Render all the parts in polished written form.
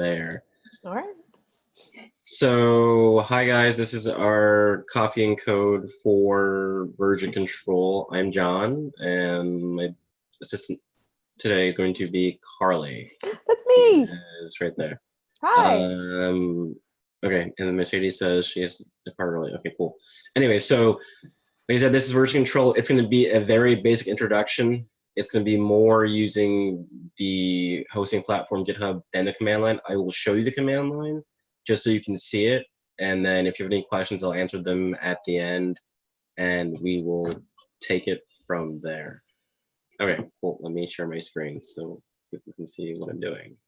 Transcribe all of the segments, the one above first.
there. All right. So, hi guys, this is our coffee and code for version control. I'm John, and my assistant today is going to be Carly. That's me. It's right there. Hi. Okay, and then Mercedes says she has to depart early. Okay, cool. Anyway, so like I said, this is version control. It's going to be a very basic introduction. It's going to be more using the hosting platform GitHub than the command line. I will show you the command line just so you can see it. And then if you have any questions, I'll answer them at the end, and we will take it from there. Okay, cool. Let me share my screen so people can see what I'm doing.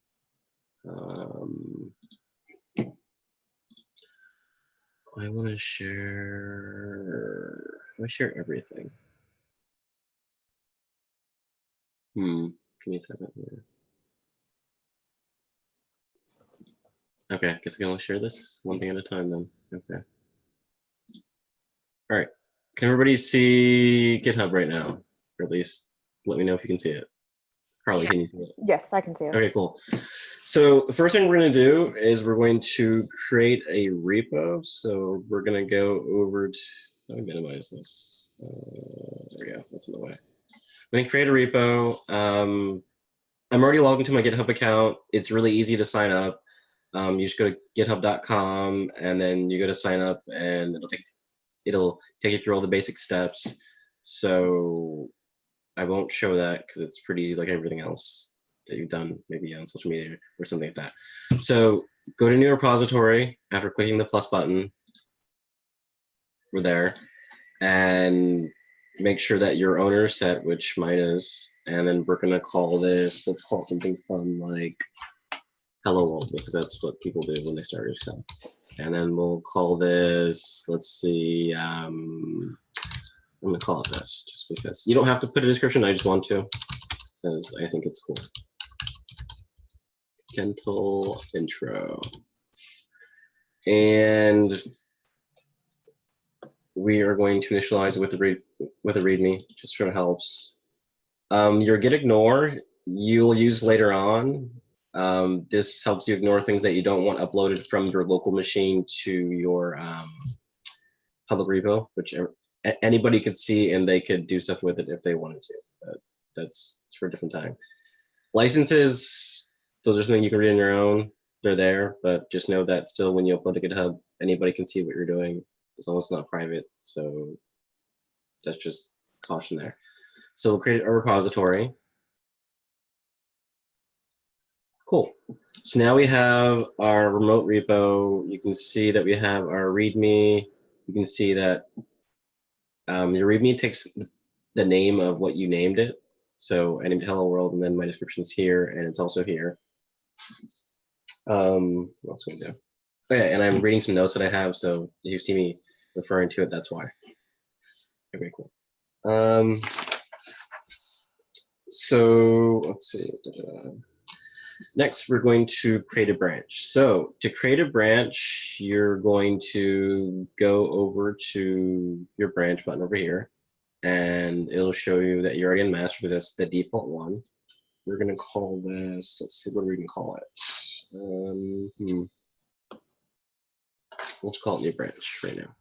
I want to share. I share everything. Give me a second here. Okay, I guess I can only share this one thing at a time then. Okay. All right. Can everybody see GitHub right now? Or at least let me know if you can see it. Carly, can you see it? Yes, I can see it. Okay, cool. So the first thing we're going to do is we're going to create a repo. So we're going to go over to, let me minimize this. There we go, that's in the way. I'm going to create a repo. I'm already logged into my GitHub account. It's really easy to sign up. You just go to github.com and then you go to sign up, and it'll take you through all the basic steps. So I won't show that because it's pretty easy, like everything else that you've done maybe on social media or something like that. So go to new repository after clicking the plus button. We're there, and make sure that your owner is set, which mine is, and then we're gonna call this, let's call it something fun like Hello World, because that's what people do when they start your stuff. And then we'll call this, let's see, I'm gonna call it this just because. You don't have to put a description, I just want to, because I think it's cool. Gentle intro. And we are going to initialize it with a README, just for helps. Your git ignore, you'll use later on. This helps you ignore things that you don't want uploaded from your local machine to your public repo, which anybody could see, and they could do stuff with it if they wanted to. That's for a different time. Licenses, those are something you can read on your own. They're there, but just know that still when you upload to GitHub, anybody can see what you're doing as long as it's not private. So that's just caution there. So we'll create a repository. Cool. So now we have our remote repo. You can see that we have our README. You can see that your README takes the name of what you named it. So I named Hello World, and then my description's here, and it's also here. What else can I do? Okay, and I'm reading some notes that I have, so if you see me referring to it, that's why. Okay, cool. So let's see. Next, we're going to create a branch. So to create a branch, you're going to go over to your branch button over here, and it'll show you that you're already in master because that's the default one. We're going to call this, let's see, what are we going to call it? Let's call it new branch right now.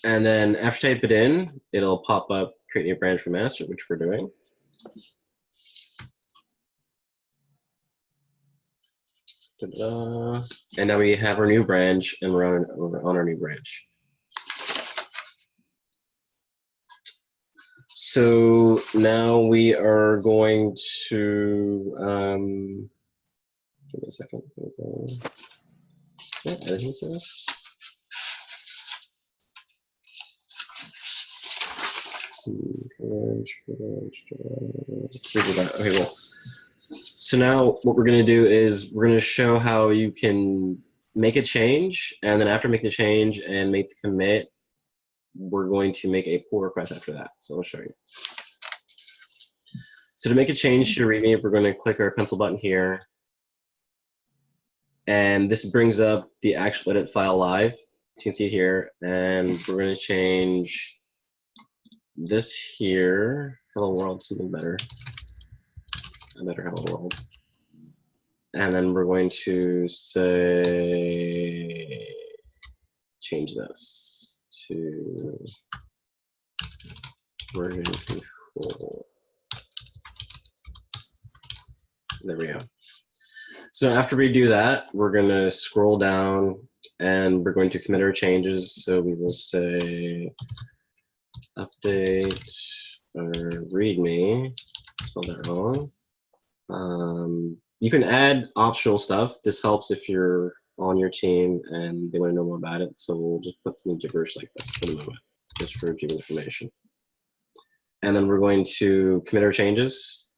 And then after you type it in, it'll pop up, create new branch for master, which we're doing. And now we have our new branch, and we're on our new branch. So now we are going to, give me a second. Yeah, editing to this. Okay, well. So now what we're going to do is we're going to show how you can make a change, and then after making the change and make the commit, we're going to make a pull request after that. So I'll show you. So to make a change to your README, we're going to click our pencil button here, and this brings up the actual edit file live. You can see here, and we're going to change this here. Hello World, something better. A better Hello World. And then we're going to say, change this to version control. There we go. So after we do that, we're going to scroll down and we're going to commit our changes. So we will say update or readme. Spelled that wrong. You can add optional stuff. This helps if you're on your team and they want to know more about it. So we'll just put some gibberish like this for the moment, just for giving information. And then we're going to commit our changes.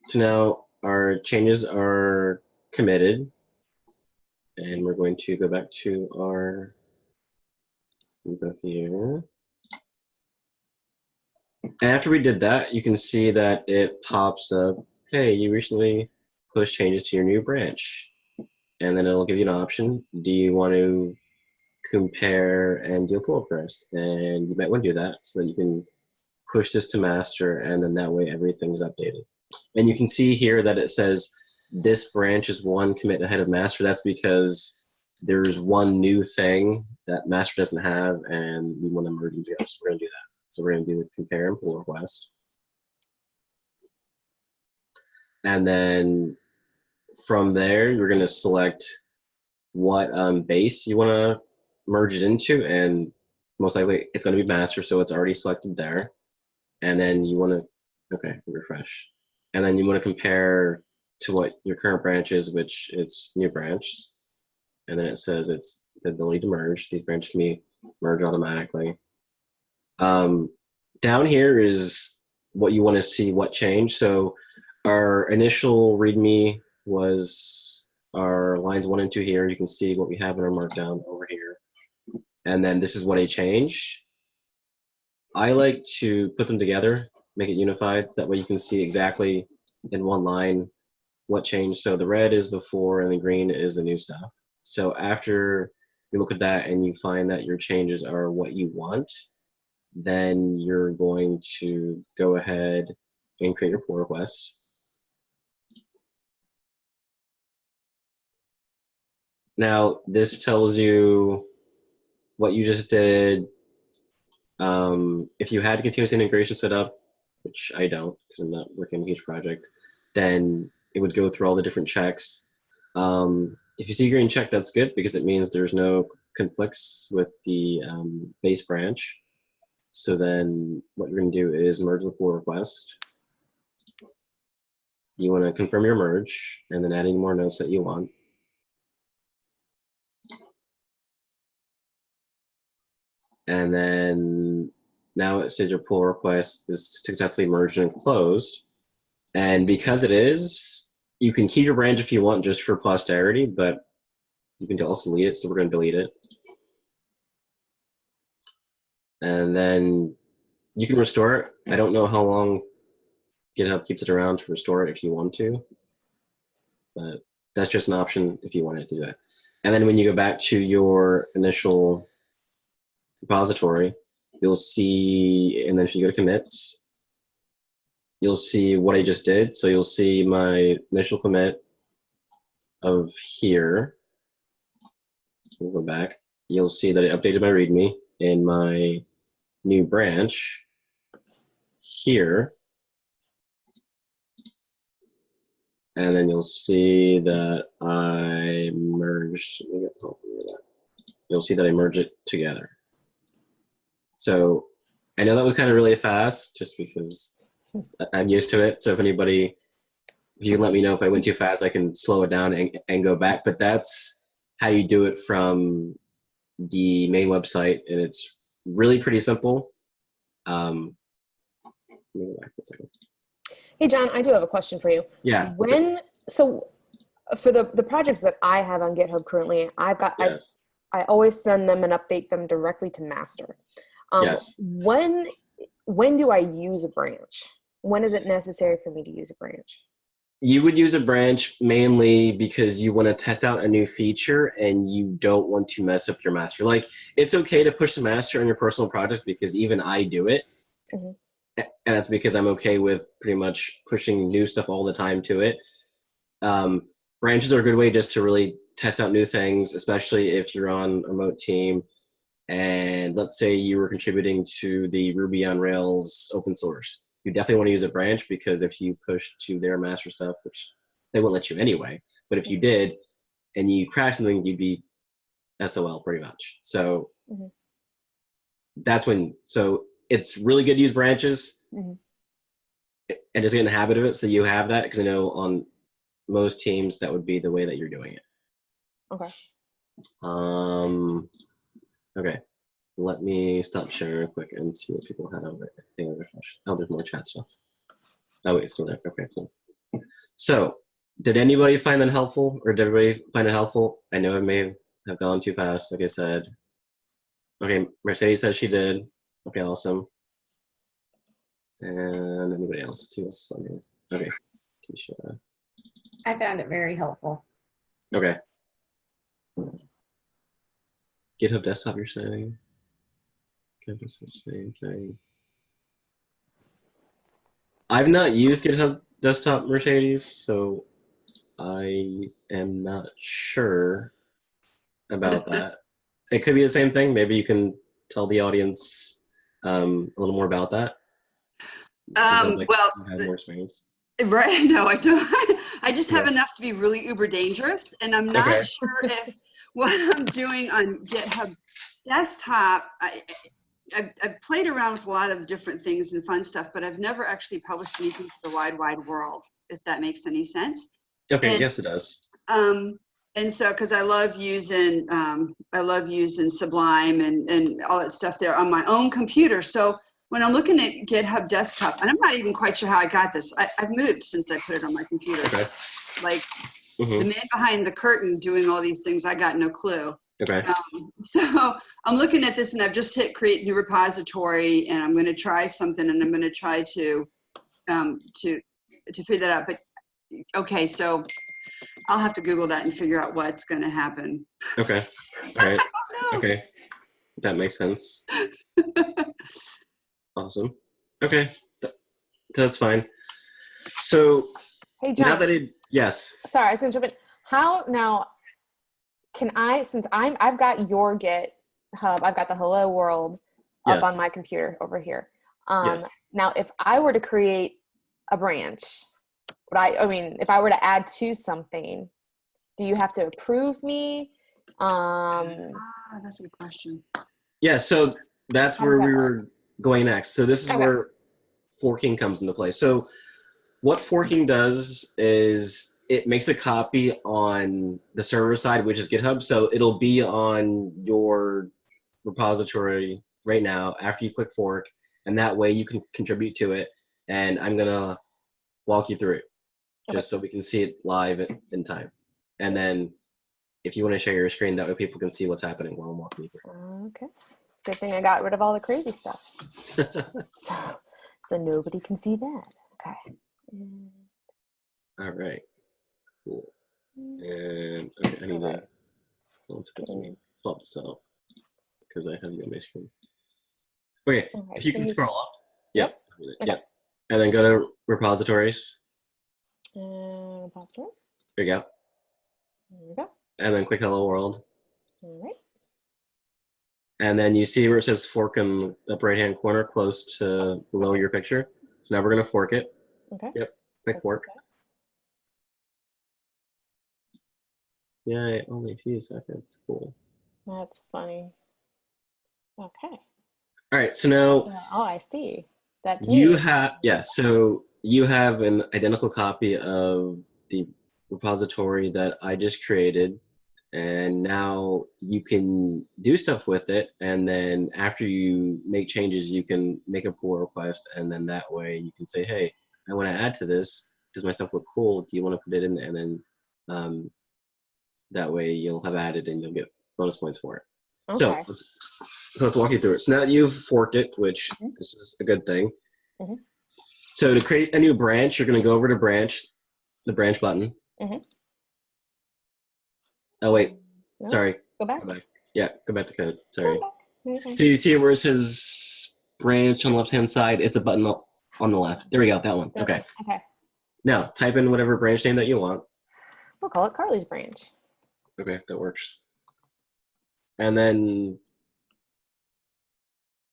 So now our changes are committed. And we're going to go back to our repo here. And after we did that, you can see that it pops up, hey, you recently pushed changes to your new branch. And then it'll give you an option. Do you want to compare and do a pull request? And you might want to do that so that you can push this to master, and then that way everything's updated. And you can see here that it says this branch is one commit ahead of master. That's because there's one new thing that master doesn't have, and we want to merge them together. So we're going to do that. So we're going to do a compare and pull request. And then from there, you're going to select what base you want to merge it into, and most likely it's going to be master, so it's already selected there. And then you want to, okay, refresh. And then you want to compare to what your current branch is, which is new branch. And then it says it's the ability to merge. These branches can be merged automatically. Down here is what you want to see what changed. So our initial README was our lines 1 and 2 here. You can see what we have in our markdown over here. And then this is what I changed. I like to put them together, make it unified. That way you can see exactly in one line what changed. So the red is before and the green is the new stuff. So after you look at that and you find that your changes are what you want, then you're going to go ahead and create your pull request. Now, this tells you what you just did. If you had continuous integration set up, which I don't because I'm not working on a huge project, then it would go through all the different checks. If you see green check, that's good because it means there's no conflicts with the base branch. So then what you're going to do is merge the pull request. You want to confirm your merge and then add any more notes that you want. And then now it says your pull request is successfully merged and closed. And because it is, you can keep your branch if you want just for posterity, but you can also delete it. So we're going to delete it. And then you can restore it. I don't know how long GitHub keeps it around to restore it if you want to, but that's just an option if you want to do that. And then when you go back to your initial repository, you'll see, and then if you go to commits, you'll see what I just did. So you'll see my initial commit of here. We'll go back. You'll see that I updated my README in my new branch here. And then you'll see that I merged, you'll see that I merge it together. So I know that was kind of really fast just because I'm used to it. So if anybody, if you can let me know if I went too fast, I can slow it down and go back. But that's how you do it from the main website. And it's really pretty simple. Let me go back for a second. Hey, John, I do have a question for you. Yeah. So for the projects that I have on GitHub currently, Yes. I always send them and update them directly to master. Yes. When do I use a branch? When is it necessary for me to use a branch? You would use a branch mainly because you want to test out a new feature and you don't want to mess up your master. Like, it's okay to push the master on your personal project because even I do it. Mm-hmm. and that's because I'm okay with pretty much pushing new stuff all the time to it. Branches are a good way just to really test out new things, especially if you're on a remote team. And let's say you were contributing to the Ruby on Rails open source. You definitely want to use a branch, because if you push to their master stuff, which they won't let you anyway, but if you did and you crash something, you'd be SOL pretty much. So that's when, so it's really good to use branches and just get in the habit of it so you have that, because I know on most teams that would be the way that you're doing it. Okay. Okay. Let me stop sharing real quick and see what people had over there. Oh, there's more chat stuff. Oh, wait, it's still there. Okay, cool. So, did anybody find that helpful, or did everybody find it helpful? I know it may have gone too fast, like I said. Okay, Mercedes says she did. Okay, awesome. And anybody else? Let's see what's on here. Okay, Keisha. I found it very helpful. Okay. GitHub desktop, you're saying? GitHub desktop, same thing. I've not used GitHub desktop, Mercedes, so I am not sure about that. It could be the same thing. Maybe you can tell the audience a little more about that. Like Well, you have more experience. right? No, I don't. I just have enough to be really uber dangerous, and I'm not sure if what I'm doing on GitHub desktop. I've played around with a lot of different things and fun stuff, but I've never actually published anything to the wide world, if that makes any sense. Okay, and, yes, it does. And so, because I love using Sublime and all that stuff there on my own computer. So when I'm looking at GitHub desktop, and I'm not even quite sure how I got this. I've moved since I put it on my computer. Okay. Like the man behind the curtain doing all these things, I got no clue. Okay. So I'm looking at this, and I've just hit create new repository, and I'm going to try something, and I'm going to try to figure that out. But okay, so I'll have to Google that and figure out what's going to happen. Okay. All right. Okay. That makes sense. Awesome. Okay. That's fine. So Hey, John. now that yes. Sorry, I was going to jump in. How now can I, since I've got your GitHub, I've got the hello world up on my computer over here. Now, if I were to create a branch, I mean, if I were to add to something, do you have to approve me? That's a good question. Yeah, so that's where we were going next. So this is where forking comes into play. So what forking does is it makes a copy on the server side, which is GitHub. So it'll be on your repository right now after you click fork, and that way you can contribute to it. And I'm gonna walk you through it just so we can see it live in time. And then if you want to share your screen, that way people can see what's happening while I'm walking you through. Okay. It's a good thing I got rid of all the crazy stuff. so nobody can see that. Okay. All right. Cool. And okay, I need to, let's swap this out because I have you on my screen. Okay, if you can scroll up. Yep. Yep. And then go to repositories. Repositories. There you go. There we go. And then click Hello World. All right. And then you see where it says fork in the upper right-hand corner close to below your picture. So now we're going to fork it. Okay. Yep. Click fork. Yay, only a few seconds. Cool. That's funny. Okay. All right, so now. Oh, I see. That's you me. have, yeah, so you have an identical copy of the repository that I just created, and now you can do stuff with it, and then after you make changes, you can make a pull request, and then that way you can say, hey, I want to add to this. Does my stuff look cool? Do you want to put it in? And then that way you'll have added and you'll get bonus points for it. Okay. So let's walk you through it. So now that you've forked it, which this is a good thing. So to create a new branch, you're going to go over to branch, the branch button. Oh, wait. No. Sorry. Go back. Yeah, go back to code. Sorry. So you see where it says branch on the left-hand side? It's a button On the left. There we go, that one. Okay. Okay. Now, type in whatever branch name that you want. We'll call it Carly's branch. Okay, that works. And then,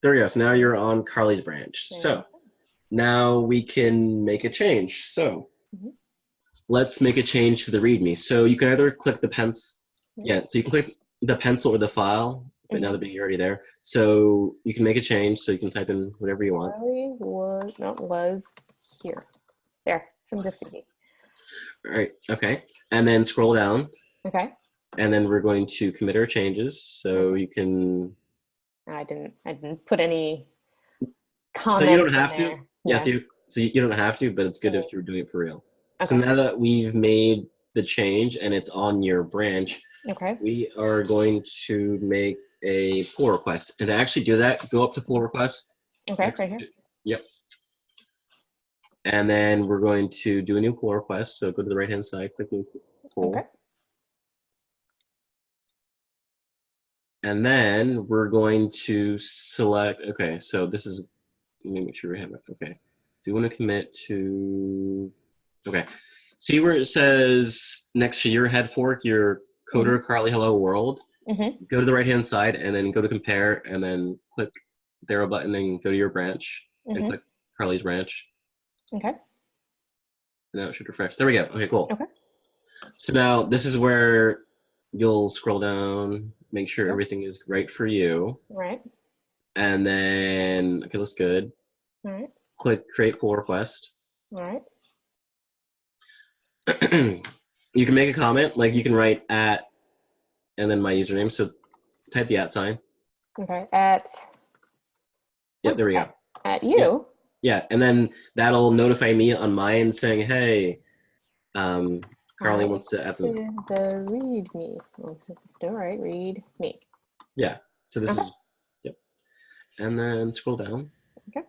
there we go. So now you're on Carly's branch. So now we can make a change. So let's make a change to the README. So you can either click the pencil. Yeah, so you can click the pencil or the file, but now that you're already there. So you can make a change. So you can type in whatever you want. Carly was here. There, some graffiti. All right, okay. And then scroll down. Okay. And then we're going to commit our changes. So you can. I didn't put any comments. So you don't have in to. there. Yeah. So you don't have to, but it's good if you're doing it for real. Okay. So now that we've made the change and it's on your branch, we are going to make a pull request. And to actually do that, go up to pull request. Okay, right here. Yep. And then we're going to do a new pull request. So go to the right-hand side, click new pull. Okay. And then we're going to select, okay, so this is, let me make sure we have it. Okay. So you want to commit to, okay. See where it says next to your head fork, your coder Carly Hello World? Go to the right-hand side and then go to compare and then click the arrow button and go to your branch and click Carly's branch. Okay. Now it should refresh. There we go. Okay, cool. Okay. So now this is where you'll scroll down, make sure everything is right for you. Right. And then, okay, looks good. All right. Click create pull request. All right. You can make a comment, like you can write @ and then my username. So type the @ sign. Okay. At. Yep, there we go. At you. Yep. Yeah, and then that'll notify me on my end saying, hey, Carly wants to add something. The README. Still right. README. Yeah. So this is. Yep. And then scroll down. Okay.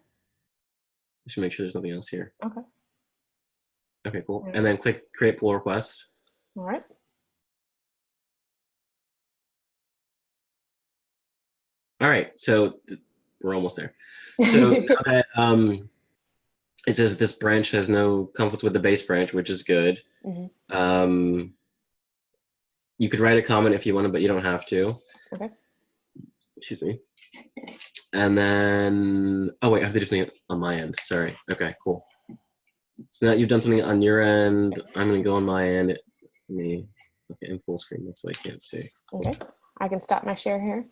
We should make sure there's nothing else here. Okay. Okay, cool. And then click create pull request. All right. All right. So we're almost there. So now that it says this branch has no conflicts with the base branch, which is good. You could write a comment if you wanted, but you don't have to. Okay. Excuse me. And then, oh wait, I have to do something on my end. Sorry. Okay, cool. So now you've done something on your end. I'm gonna go on my end. Okay, in full screen. That's why I can't see. Okay. I can stop my share here.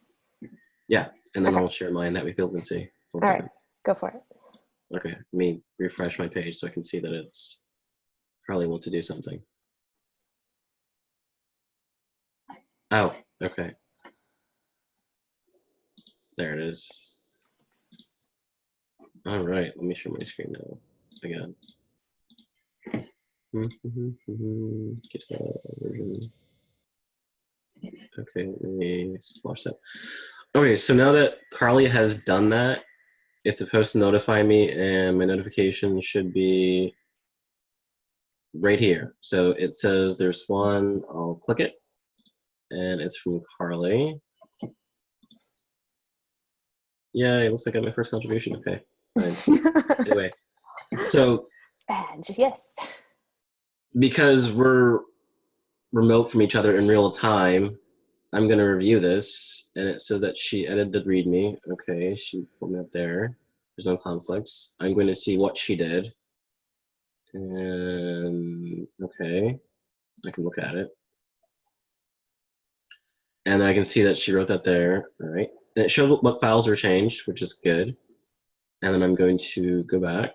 Yeah, and then I'll share mine. That way people can see. All right, go for it. Okay, let me refresh my page so I can see that it's probably want to do something. Oh, okay. There it is. All right, let me share my screen now again. GitHub version. Okay, let me squash that. Okay, so now that Carly has done that, it's supposed to notify me, and my notification should be right here. So it says there's one. I'll click it, and it's from Carly. Yeah, it looks like I got my first contribution. Okay. Anyway, so badge, yes. Because we're remote from each other in real time, I'm going to review this, and it says that she edited the README. Okay, she pulled me up there. There's no conflicts. I'm going to see what she did. And okay, I can look at it. And I can see that she wrote that there. All right. And it showed what files were changed, which is good. And then I'm going to go back.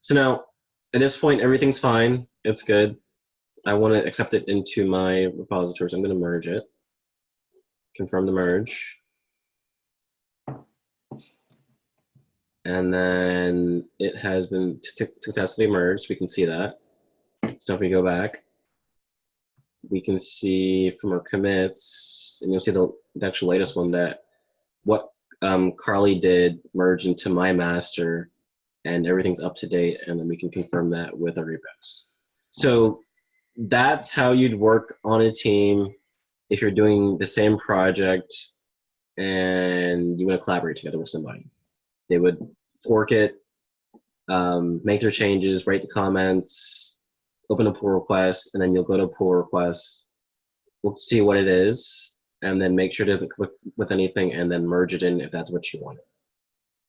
So now, at this point, everything's fine. It's good. I want to accept it into my repository, so I'm going to merge it. Confirm the merge. And then it has been successfully merged. We can see that. So if we go back, we can see from our commits, and you'll see the actual latest one, that what Carly did merge into my master, and everything's up to date, and then we can confirm that with our repos. So that's how you'd work on a team if you're doing the same project and you want to collaborate together with somebody. They would fork it, make their changes, write the comments, open a pull request, and then you'll go to pull request. We'll see what it is, and then make sure it doesn't click with anything, and then merge it in if that's what you want.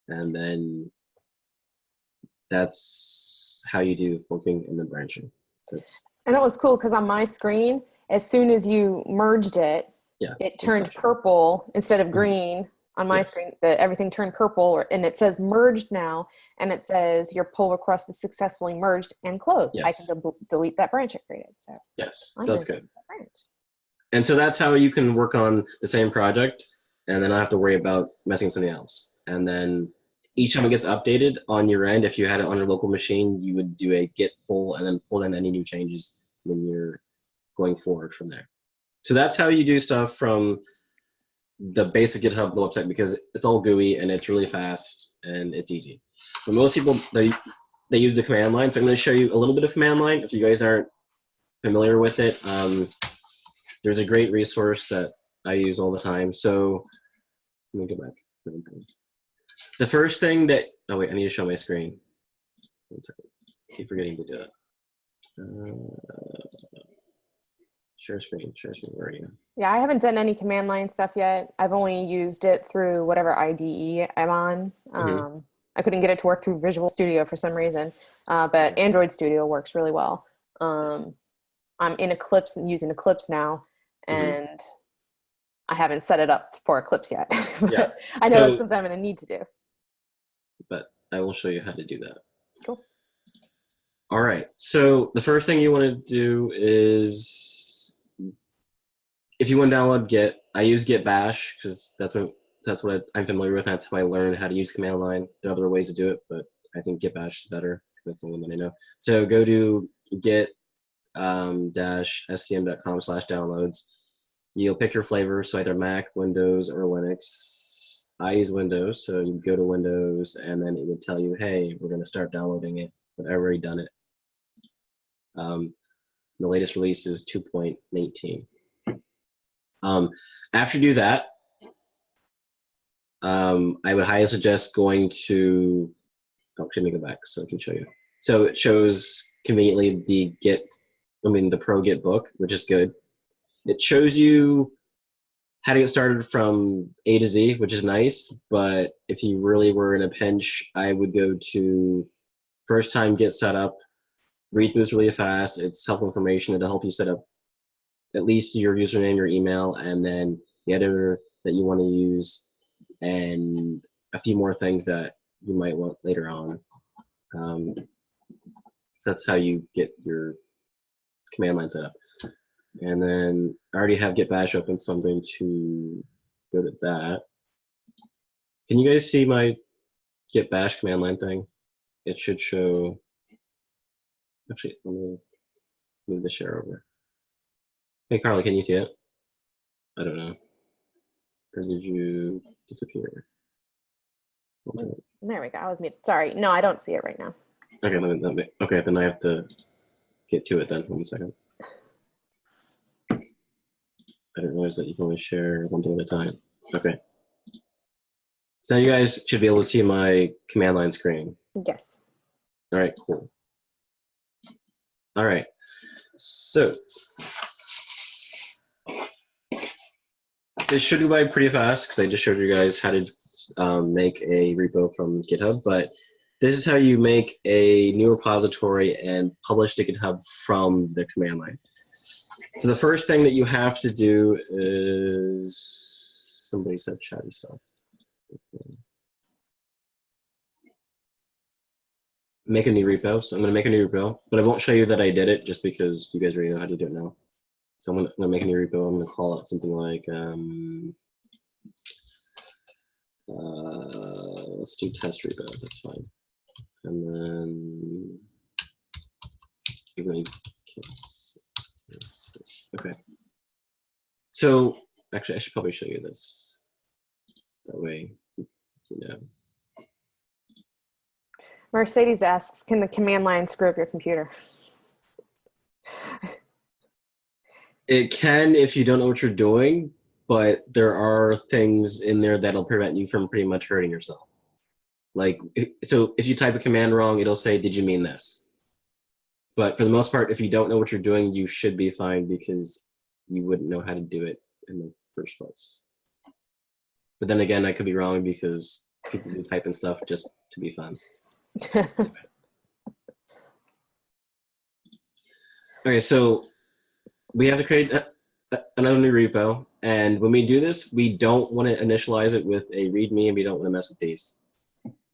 And then that's how you do forking and then branching. And that was cool because on my screen, as soon as you merged it, it turned purple instead of green. On my screen, everything turned purple, and it says merged now, and it says your pull request is successfully merged and closed. I can delete that branch I created. So so that's good. And so that's how you can work on the same project, and then not have to worry about messing with something else. And then each time it gets updated on your end, if you had it on your local machine, you would do a git pull and then pull in any new changes when you're going forward from there. So that's how you do stuff from the basic GitHub website, because it's all GUI and it's really fast and it's easy. But most people, they use the command line. So I'm going to show you a little bit of command line. If you guys aren't familiar with it, there's a great resource that I use all the time. So let me go back. The first thing that, oh wait, I need to show my screen. One second. I keep forgetting to do it. Share screen, where are you? Yeah, I haven't done any command line stuff yet. I've only used it through whatever IDE I'm on. I couldn't get it to work through Visual Studio for some reason, but Android Studio works really well. I'm in Eclipse and using Eclipse now, and I haven't set it up for Eclipse yet. But I know that's something I'm going to need to do. But I will show you how to do that. Cool. All right. So the first thing you want to do is, if you want to download Git, I use Git Bash because that's what I'm familiar with. That's how I learned how to use command line. There are other ways to do it, but I think Git Bash is better. That's the one that I know. So go to git-scm.com/downloads. You'll pick your flavor, so either Mac, Windows, or Linux. I use Windows, so you go to Windows, and then it would tell you, hey, we're going to start downloading it, but I've already done it. The latest release is 2.18. After you do that, I would highly suggest going to, let me go back so I can show you. So it shows conveniently the Pro Git book, which is good. It shows you how to get started from A to Z, which is nice, but if you really were in a pinch, I would go to first time Git setup, read through this really fast. It's helpful information. It'll help you set up at least your username, your email, and then the editor that you want to use, and a few more things that you might want later on. So that's how you get your command line set up. And then I already have Git Bash open, so I'm going to go to that. Can you guys see my Git Bash command line thing? It should show, actually, let me move the share over. Hey, Carly, can you see it? I don't know. Or did you disappear? There we go. I was muted. Sorry. No, I don't see it right now. Okay, okay, then I have to get to it then. 1 second. I didn't realize that you can only share one thing at a time. Okay. So now you guys should be able to see my command line screen. Yes. All right, cool. All right. So this should go by pretty fast because I just showed you guys how to make a repo from GitHub, but this is how you make a new repository and publish to GitHub from the command line. So the first thing that you have to do is, somebody said chatty stuff. Make a new repo. So I'm going to make a new repo, but I won't show you that I did it just because you guys already know how to do it now. So I'm going to make a new repo. I'm going to call it something like, let's do test repo. That's fine. And then okay. So actually, I should probably show you this. That way, you know. Mercedes asks, can the command line screw up your computer? It can if you don't know what you're doing, but there are things in there that'll prevent you from pretty much hurting yourself. Like, so if you type a command wrong, it'll say, did you mean this? But for the most part, if you don't know what you're doing, you should be fine because you wouldn't know how to do it in the first place. But then again, I could be wrong because people do type in stuff just to be fun. Okay, so we have to create another new repo. And when we do this, we don't want to initialize it with a README, and we don't want to mess with these.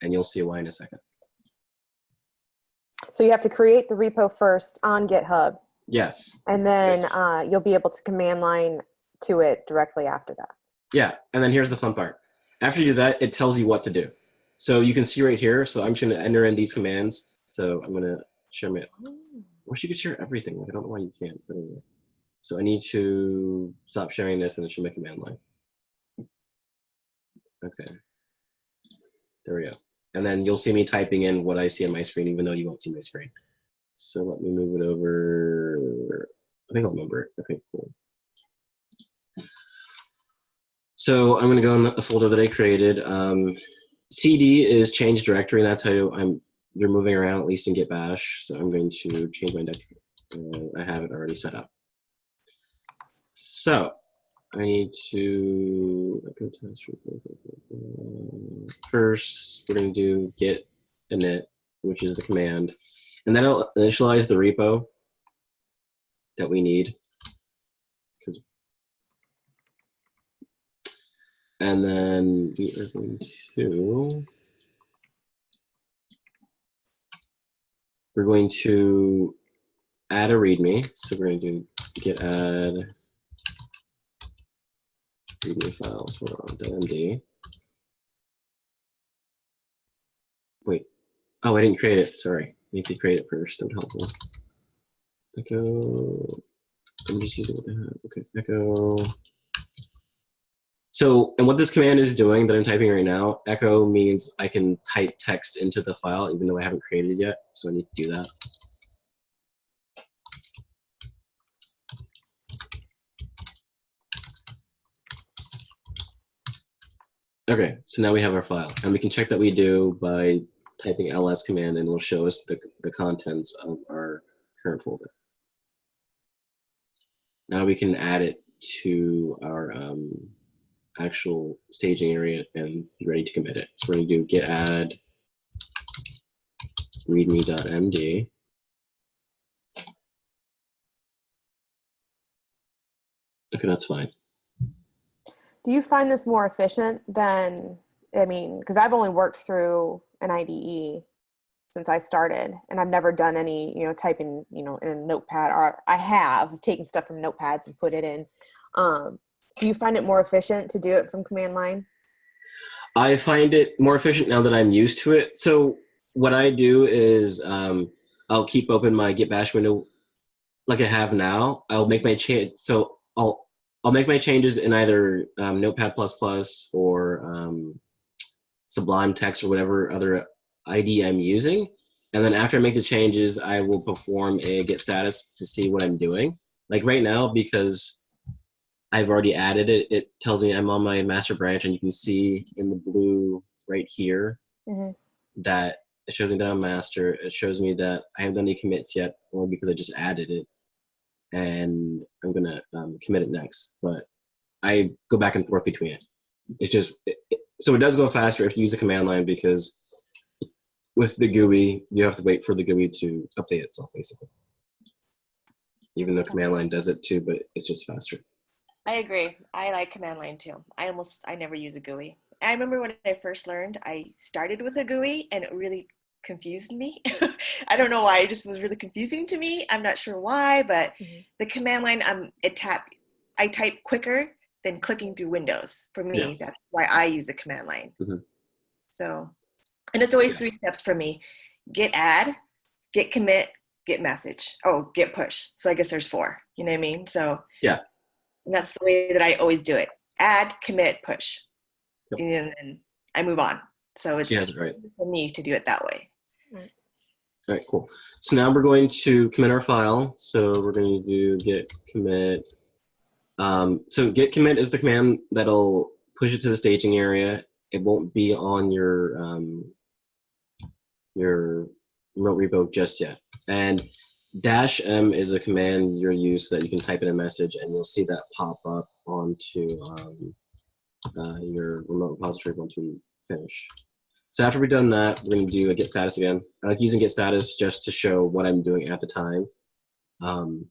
And you'll see why in a second. So you have to create the repo first on GitHub. Yes. And then you'll be able to command line to it directly after that. Yeah, and then here's the fun part. After you do that, it tells you what to do. So you can see right here, so I'm just going to enter in these commands. So I'm going to share my, I wish you could share everything. I don't know why you can't, but anyway. So I need to stop sharing this and it should make a command line. Okay. There we go. And then you'll see me typing in what I see on my screen, even though you won't see my screen. So let me move it over. I think I'll remember it. Okay, cool. So I'm going to go in the folder that I created. CD is change directory, and that's how you're moving around, at least in Git Bash. So I'm going to change my directory. I have it already set up. So I need to first we're going to do git init, which is the command, and then I'll initialize the repo that we need. And then we are going to add a README. So we're going to do git add README files. Hold on, .md. Wait. Oh, I didn't create it. Sorry. I need to create it first. That would help me. Echo. I'm just using what they have. Okay. Echo. So, and what this command is doing that I'm typing right now, echo means I can type text into the file even though I haven't created it yet. So I need to do that. Okay, so now we have our file, and we can check that we do by typing ls command, and it will show us the contents of our current folder. Now we can add it to our actual staging area and be ready to commit it. So we're going to do git add readme.md. Okay, that's fine. Do you find this more efficient than, I mean, because I've only worked through an IDE since I started, and I've never done any, typing, in a notepad, or I have taken stuff from notepads and put it in. Do you find it more efficient to do it from command line? I find it more efficient now that I'm used to it. So what I do is I'll keep open my Git Bash window like I have now. I'll make my change. So I'll make my changes in either Notepad++ or Sublime Text or whatever other ID I'm using. And then after I make the changes, I will perform a git status to see what I'm doing. Like right now, because I've already added it, it tells me I'm on my master branch, and you can see in the blue right here that it shows me that I'm master. It shows me that I haven't done any commits yet, only because I just added it. And I'm going to commit it next. But I go back and forth between it. It's just, so it does go faster if you use the command line, because with the GUI, you have to wait for the GUI to update itself, basically. Even though command line does it too, but it's just faster. I agree. I like command line too. I never use a GUI. I remember when I first learned, I started with a GUI and it really confused me. I don't know why, it just was really confusing to me. I'm not sure why, but the command line, I type quicker than clicking through windows. For me, that's why I use the command line. So, and it's always 3 steps for me: git add, git commit, git message. Oh, git push. So I guess there's 4. You know what I mean? So and that's the way that I always do it: add, commit, push, and then I move on. So it's for me to do it that way. All right, cool. So now we're going to commit our file. So we're going to do git commit So git commit is the command that'll push it to the staging area. It won't be on your remote repo just yet. And -m is a command you'll use so that you can type in a message and you'll see that pop up onto your remote repository once we finish. So after we've done that, we're going to do a git status again. I like using git status just to show what I'm doing at the time. And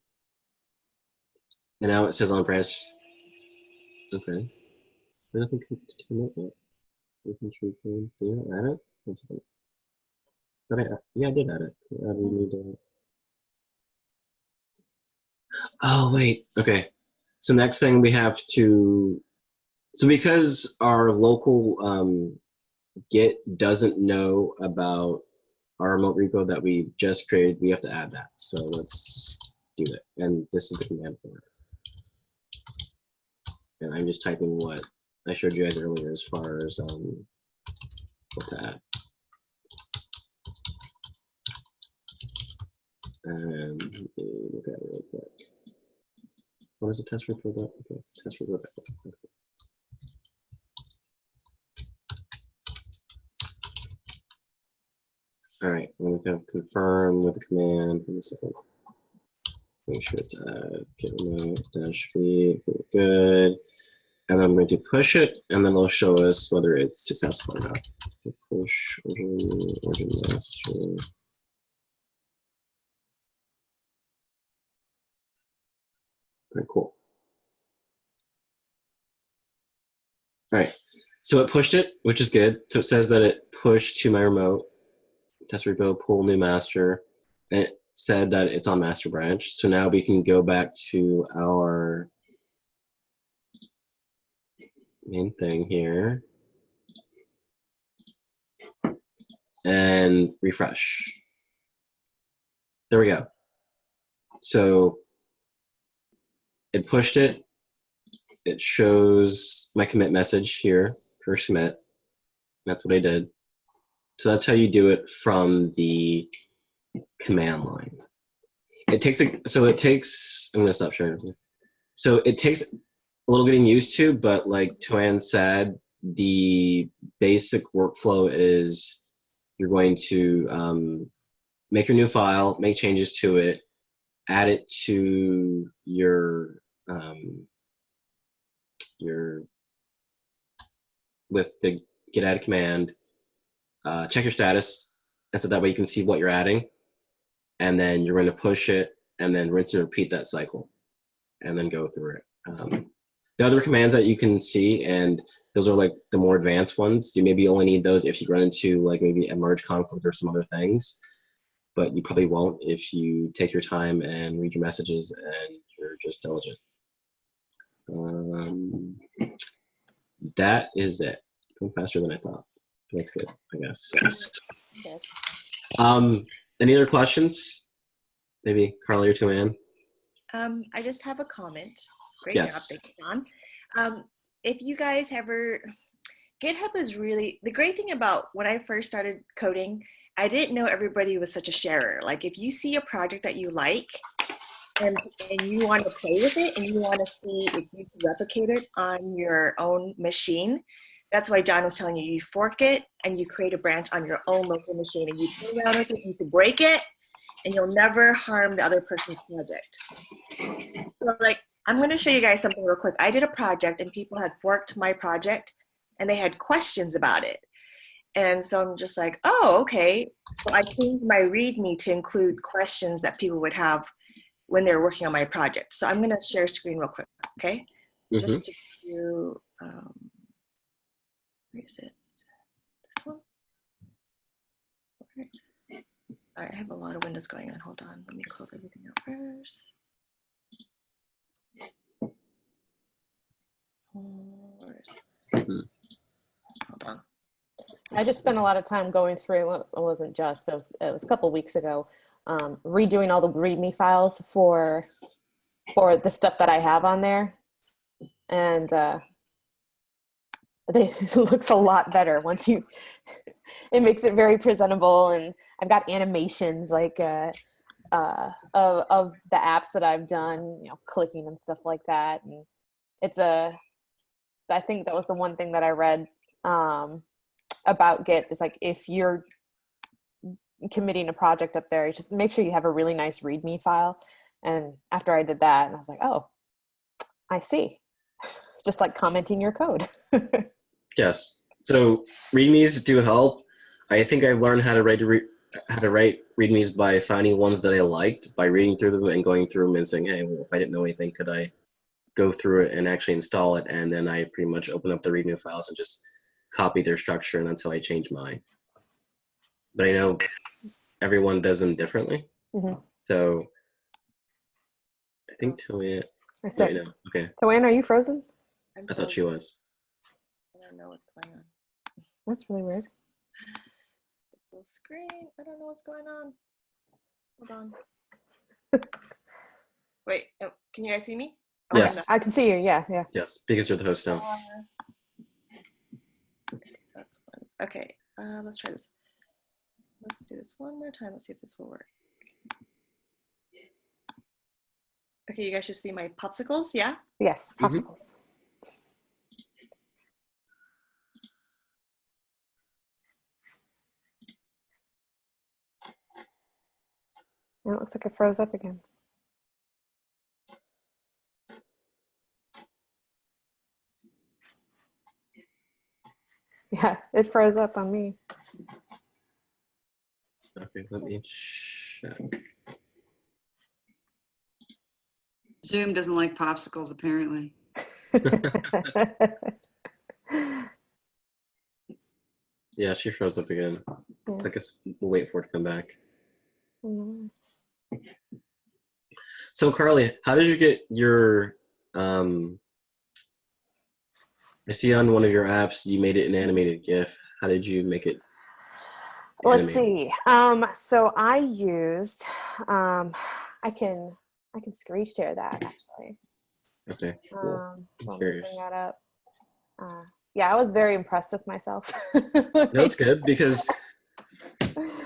now it says on branch. Okay. Nothing to commit yet. Did you add it? One second. Yeah, I did add it. We need to. Oh wait. Okay. So next thing we have to. So because our local Git doesn't know about our remote repo that we just created, we have to add that. So let's do it. And this is the command for it. And I'm just typing what I showed you guys earlier as far as what to add. And let me look at it real quick. What is the test report? Okay, it's a test report. Okay. All right, I'm going to kind of confirm with the command. Give me a second. Make sure it's git remote -v. Okay, good. And then I'm going to push it, and then it'll show us whether it's successful or not. Push origin master. Very cool. All right, so it pushed it, which is good. So it says that it pushed to my remote test repo, pull new master, and it said that it's on master branch. So now we can go back to our main thing here and refresh. There we go. So it pushed it. It shows my commit message here, first commit. That's what I did. So that's how you do it from the command line. I'm gonna stop sharing. So it takes a little getting used to, but like Toann said, the basic workflow is you're going to make your new file, make changes to it, add it to your with the git add command, check your status, and so that way you can see what you're adding, and then you're going to push it, and then rinse and repeat that cycle, and then go through it. The other commands that you can see, and those are like the more advanced ones, you maybe only need those if you run into like maybe a merge conflict or some other things, but you probably won't if you take your time and read your messages and you're just diligent. That is it. It's going faster than I thought. That's good, I guess. Good. Any other questions? Maybe Carly or Toann? I just have a comment. Great Yes. job, thank you, John. If you guys ever, GitHub is really, the great thing about when I first started coding, I didn't know everybody was such a sharer. Like if you see a project that you like and you want to play with it and you want to see if you can replicate it on your own machine, that's why John was telling you, you fork it and you create a branch on your own local machine and you play around with it, you can break it, and you'll never harm the other person's project. So like, I'm going to show you guys something real quick. I did a project and people had forked my project and they had questions about it. And so I'm just like, oh, okay. So I changed my README to include questions that people would have when they're working on my project. So I'm going to share screen real quick, okay? Mm-hmm. Just to do, where is it? This one? Where is it? All right, I have a lot of windows going on. Hold on, let me close everything out first. Where is it? Hold on. I just spent a lot of time going through, it wasn't just, but it was a couple weeks ago, redoing all the README files for the stuff that I have on there. And it looks a lot better once you, it makes it very presentable. And I've got animations like of the apps that I've done, you know, clicking and stuff like that. And I think that was the one thing that I read about Git is like, if you're committing a project up there, you just make sure you have a really nice README file. And after I did that, and I was like, oh, I see. It's just like commenting your code. Yes. So READMEs do help. I think I learned how to write READMEs by finding ones that I liked, by reading through them and going through them and saying, hey, well, if I didn't know anything, could I go through it and actually install it? And then I pretty much open up the README files and just copy their structure, and that's how I change mine. But I know everyone does them differently. Mm-hmm. So I think Toanne. No, okay. Toanne, are you frozen? I thought she was. I don't know what's going on. That's really weird. Full screen. I don't know what's going on. Hold on. Wait, oh, can you guys see me? Oh, yes. I can see you. Yeah. Yes, because you're the host now. This one. Okay, let's try this. Let's do this one more time. Let's see if this will work. Okay, you guys should see my popsicles, yeah? Yes, popsicles. Mm-hmm. It looks like it froze up again. Yeah, it froze up on me. Okay, let me check. Zoom doesn't like popsicles, apparently. Yeah, she froze up again. Yeah. I guess we'll wait for it to come back. Mm-hmm. So Carly, how did you get your, I see on one of your apps, you made it an animated GIF. How did you make it animated? Let's see. So I used, I can screen share that actually. Okay, cool. I'm curious. Bring that up. Yeah, I was very impressed with myself. That's good, because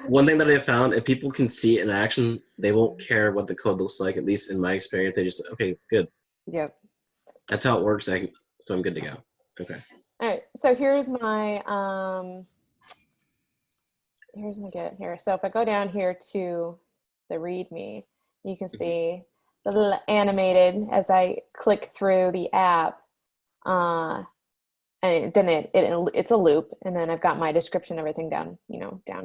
one thing that I found, if people can see it in action, they won't care what the code looks like. At least in my experience, they just, okay, good. Yep. That's how it works. So I'm good to go. Okay. All right. So here's my Git here. So if I go down here to the README, you can see the little animated as I click through the app. And then it's a loop, and then I've got my description, everything down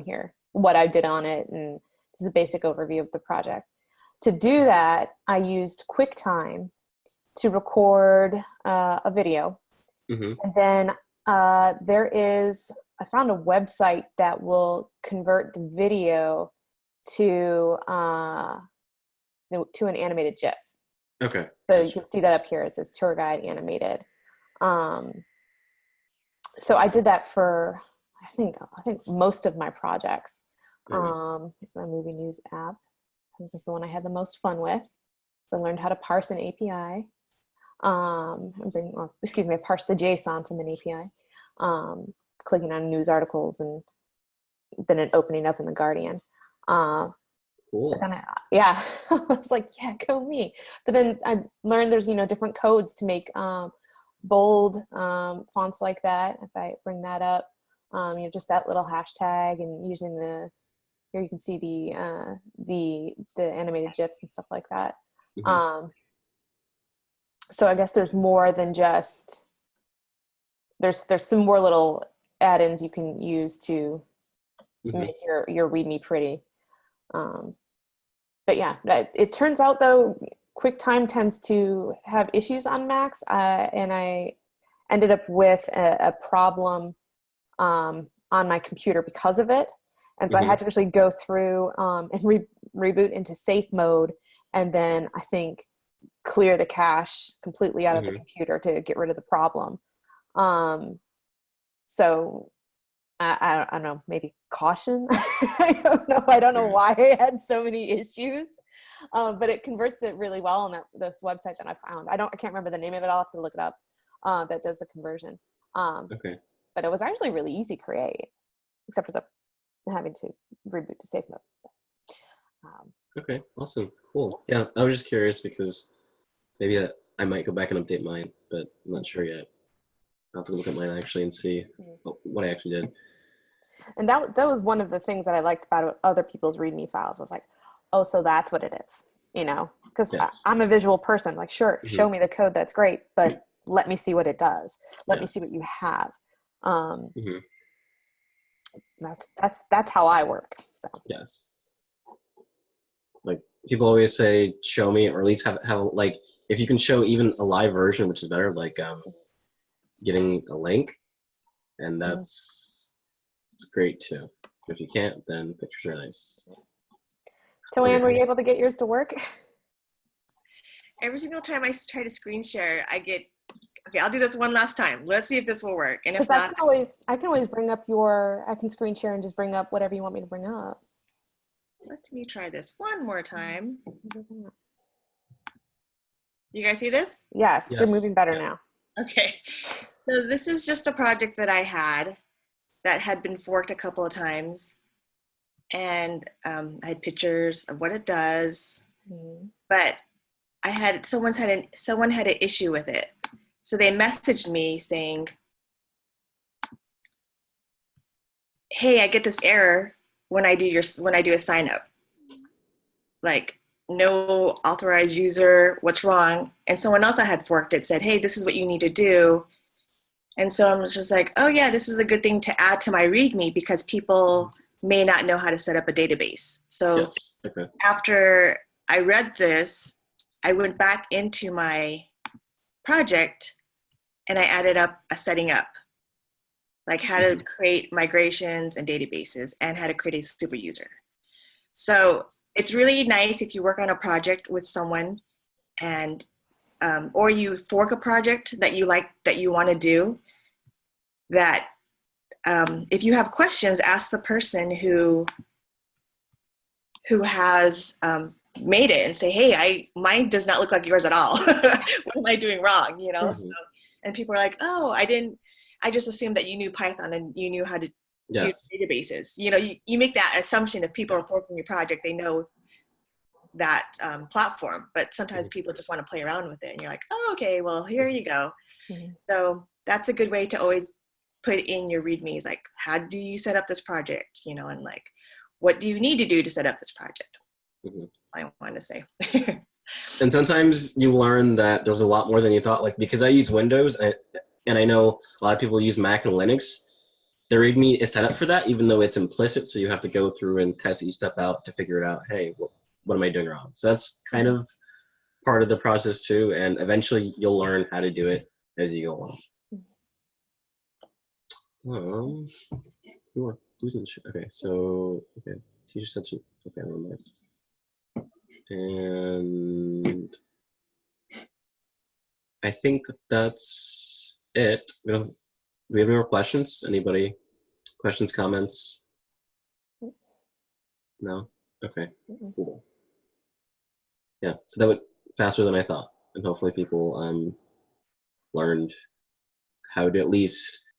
here, what I did on it, and this is a basic overview of the project. To do that, I used QuickTime to record a video, and then I found a website that will convert the video to an animated GIF. Okay. So you can see that up here. It says tour guide animated. So I did that for, I think most of my projects. Here's my movie news app. I think this is the one I had the most fun with. So I learned how to parse an API. I parse the JSON from an API. Clicking on news articles and then it opening up in the Guardian. Cool. Yeah, I was like, yeah, go me. But then I learned there's different codes to make bold fonts like that. If I bring that up, just that little hashtag and using here you can see the animated GIFs and stuff like that. So I guess there's more than just, there's some more little add-ins you can use to make your README pretty. But yeah, it turns out though, QuickTime tends to have issues on Macs, and I ended up with a problem on my computer because of it. And so I had to actually go through and reboot into safe mode, and then I think clear the cache completely out of the computer to get rid of the problem. So I don't know, maybe caution. I don't know why I had so many issues. But it converts it really well on this website that I found. I can't remember the name of it. I'll have to look it up. That does the conversion. Okay. But it was actually really easy to create, except for having to reboot to safe mode. Okay, awesome, cool. Yeah, I was just curious because maybe I might go back and update mine, but I'm not sure yet. I'll have to look at mine actually and see what I actually did. And that was one of the things that I liked about other people's README files. I was like, oh, so that's what it is, you know, because Yes. I'm a visual person. Like, sure, show me the code. That's great. But let me see what it does. Let me see what you have. That's how I work. So. Yes. Like people always say, show me, or at least have like, if you can show even a live version, which is better, like getting a link, and that's great too. If you can't, then pictures are nice. Toanne, were you able to get yours to work? Every single time I try to screen share, I get, okay, I'll do this one last time. Let's see if this will work. And if not, I can always bring up I can screen share and just bring up whatever you want me to bring up. Let me try this one more time. You guys see this? Yes. You're moving better now. Okay. So this is just a project that I had that had been forked a couple of times. And I had pictures of what it does, but someone had an issue with it. So they messaged me saying, hey, I get this error when I do a sign up. Like, no authorized user, what's wrong? And someone else that had forked it said, hey, this is what you need to do. And so I'm just like, oh yeah, this is a good thing to add to my README because people may not know how to set up a database. So after I read this, I went back into my project and I added up a setting up, like how to create migrations and databases and how to create a super user. So it's really nice if you work on a project with someone and, or you fork a project that you like, that you want to do, that if you have questions, ask the person who has made it and say, hey, mine does not look like yours at all. What am I doing wrong? You know? So, and people are like, oh, I just assumed that you knew Python and you knew how to do databases. You know, you make that assumption if people are forking your project, they know that platform, but sometimes people just want to play around with it and you're like, oh, okay, well, here you go. So that's a good way to always put in your READMEs, like, how do you set up this project? You know, and like, what do you need to do to set up this project? I wanted to say. And sometimes you learn that there's a lot more than you thought. Like, because I use Windows and I know a lot of people use Mac and Linux, the README is set up for that, even though it's implicit. So you have to go through and test each step out to figure it out. Hey, what am I doing wrong? So that's kind of part of the process too. And eventually you'll learn how to do it as you go along. Who's in the show? Okay, so, teacher said some, okay, never mind. And I think that's it. Do we have any more questions? Anybody? Questions, comments? No? Okay, cool. Yeah, so that went faster than I thought. And hopefully people learned how to at least